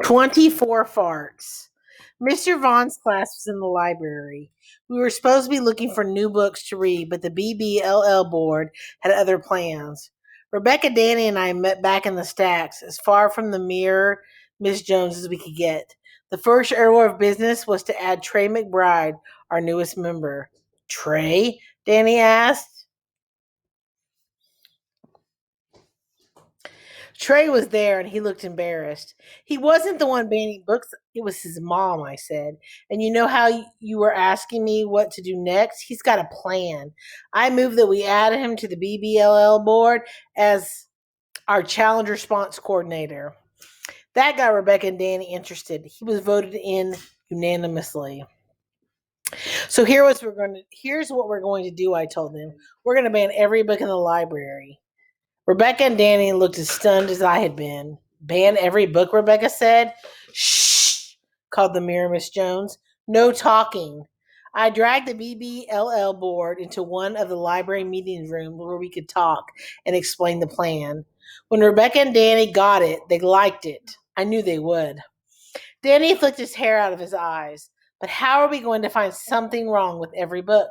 24 farts. Mr. Vaughn's class was in the library. We were supposed to be looking for new books to read, but the BBLL board had other plans. Rebecca, Danny, and I met back in the stacks, as far from the mirror Miss Jones as we could get. The first order of business was to add Trey McBride, our newest member. Trey? Danny asked. Trey was there and he looked embarrassed. He wasn't the one banning books, it was his mom, I said. And you know how you were asking me what to do next? He's got a plan. I moved that we add him to the BBLL board as our challenge response coordinator. That got Rebecca and Danny interested. He was voted in unanimously. So here's what we're going to do, I told them. We're going to ban every book in the library. Rebecca and Danny looked as stunned as I had been. Ban every book, Rebecca said. Shh, called the mirror Miss Jones. No talking. I dragged the BBLL board into one of the library meeting rooms where we could talk and explain the plan. When Rebecca and Danny got it, they liked it. I knew they would. Danny flicked his hair out of his eyes. But how are we going to find something wrong with every book?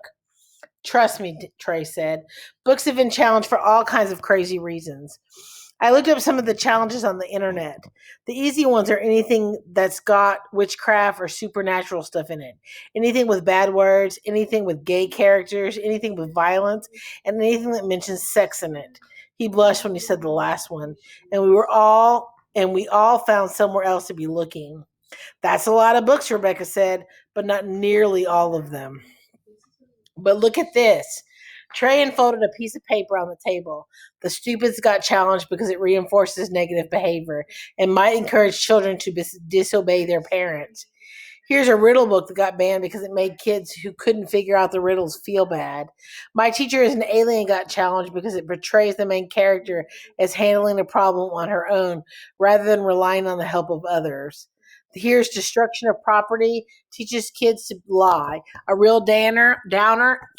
Trust me, Trey said. Books have been challenged for all kinds of crazy reasons. I looked up some of the challenges on the internet. The easy ones are anything that's got witchcraft or supernatural stuff in it. Anything with bad words, anything with gay characters, anything with violence, and anything that mentions sex in it. He blushed when he said the last one, and we all found somewhere else to be looking. That's a lot of books, Rebecca said, but not nearly all of them. But look at this. Trey unfolded a piece of paper on the table. The stupids got challenged because it reinforces negative behavior and might encourage children to disobey their parents. Here's a riddle book that got banned because it made kids who couldn't figure out the riddles feel bad. My Teacher is an Alien got challenged because it portrays the main character as handling a problem on her own rather than relying on the help of others. Here's Destruction of Property, teaches kids to lie. A real downer,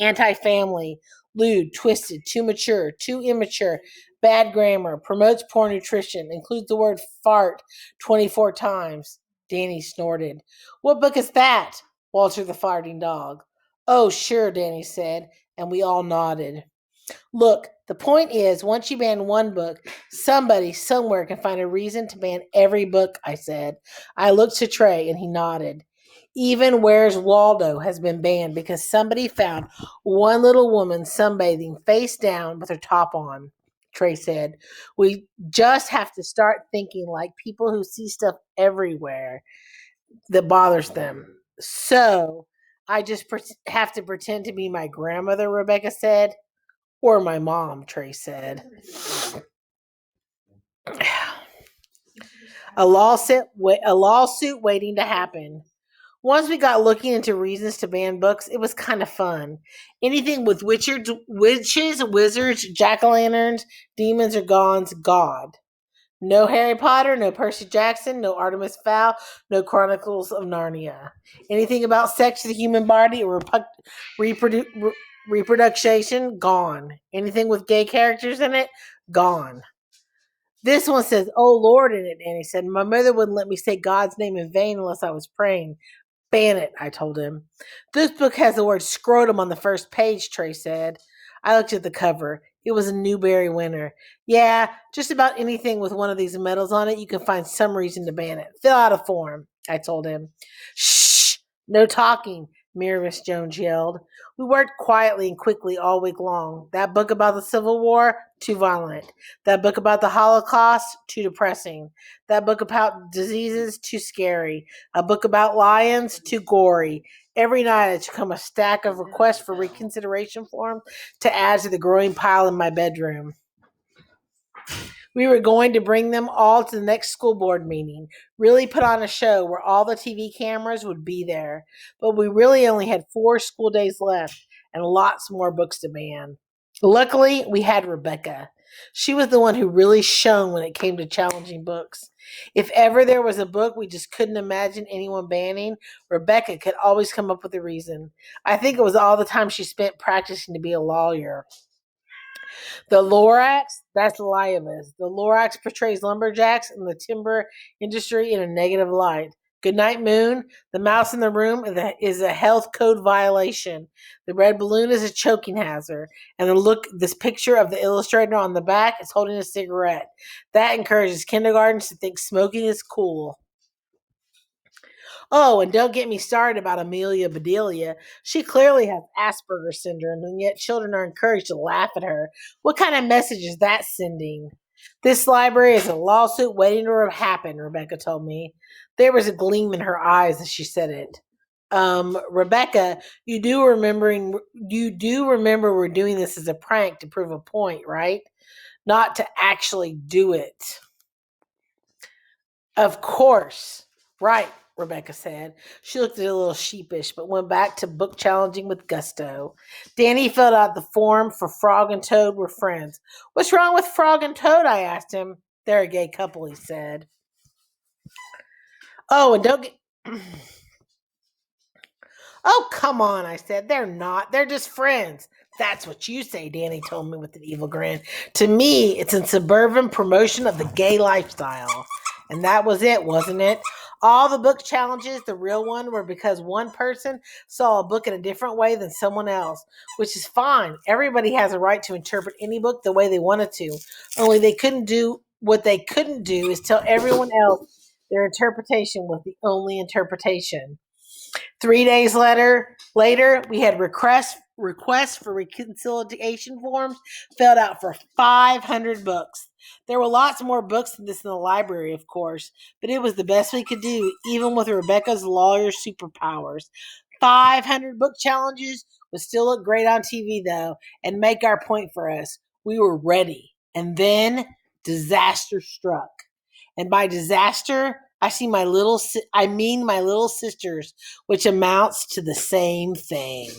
anti-family, lewd, twisted, too mature, too immature, bad grammar, promotes poor nutrition, includes the word fart 24 times. Danny snorted. What book is that? Walter the farting dog. Oh, sure, Danny said, and we all nodded. Look, the point is, once you ban one book, somebody somewhere can find a reason to ban every book, I said. I looked to Trey and he nodded. Even Where's Waldo has been banned because somebody found one little woman sunbathing face down with her top on. Trey said, we just have to start thinking like people who see stuff everywhere that bothers them. So I just have to pretend to be my grandmother, Rebecca said. Or my mom, Trey said. A lawsuit waiting to happen. Once we got looking into reasons to ban books, it was kind of fun. Anything with witches, wizards, jack-o'-lanterns, demons, or God. No Harry Potter, no Percy Jackson, no Artemis Fowl, no Chronicles of Narnia. Anything about sex of the human body or reproduction, gone. Anything with gay characters in it, gone. This one says, oh Lord in it, Annie said. My mother wouldn't let me say God's name in vain unless I was praying. Ban it, I told him. This book has the word scrotum on the first page, Trey said. I looked at the cover. It was a Newbery winner. Yeah, just about anything with one of these medals on it, you can find some reason to ban it. Fill out a form, I told him. Shh, no talking, Mirror Miss Jones yelled. We worked quietly and quickly all week long. That book about the Civil War, too violent. That book about the Holocaust, too depressing. That book about diseases, too scary. A book about lions, too gory. Every night it should come a stack of requests for reconsideration forms to add to the growing pile in my bedroom. We were going to bring them all to the next school board meeting, really put on a show where all the TV cameras would be there. But we really only had 4 school days left and lots more books to ban. Luckily, we had Rebecca. She was the one who really shone when it came to challenging books. If ever there was a book we just couldn't imagine anyone banning, Rebecca could always come up with a reason. I think it was all the time she spent practicing to be a lawyer. The Lorax, that's Liavis. The Lorax portrays lumberjacks and the timber industry in a negative light. Goodnight Moon, the mouse in the room is a health code violation. The red balloon is a choking hazard. And this picture of the illustrator on the back is holding a cigarette. That encourages kindergartens to think smoking is cool. Oh, and don't get me started about Amelia Bedelia. She clearly has Asperger's syndrome, and yet children are encouraged to laugh at her. What kind of message is that sending? This library is a lawsuit waiting to happen, Rebecca told me. There was a gleam in her eyes as she said it. Rebecca, you do remember we're doing this as a prank to prove a point, right? Not to actually do it. Of course. Right, Rebecca said. She looked a little sheepish, but went back to book challenging with gusto. Danny filled out the form for Frog and Toad were friends. What's wrong with Frog and Toad? I asked him. They're a gay couple, he said. Oh, and don't get. Oh, come on, I said. They're not. They're just friends. That's what you say, Danny told me with an evil grin. To me, it's a suburban promotion of the gay lifestyle. And that was it, wasn't it? All the book challenges, the real one, were because one person saw a book in a different way than someone else, which is fine. Everybody has a right to interpret any book the way they wanted to. Only what they couldn't do is tell everyone else their interpretation was the only interpretation. 3 days later, we had requests for reconciliation forms filled out for 500 books. There were lots more books than this in the library, of course, but it was the best we could do, even with Rebecca's lawyer superpowers. 500 book challenges would still look great on TV, though, and make our point for us. We were ready. And then disaster struck. And by disaster, I mean my little sisters, which amounts to the same thing.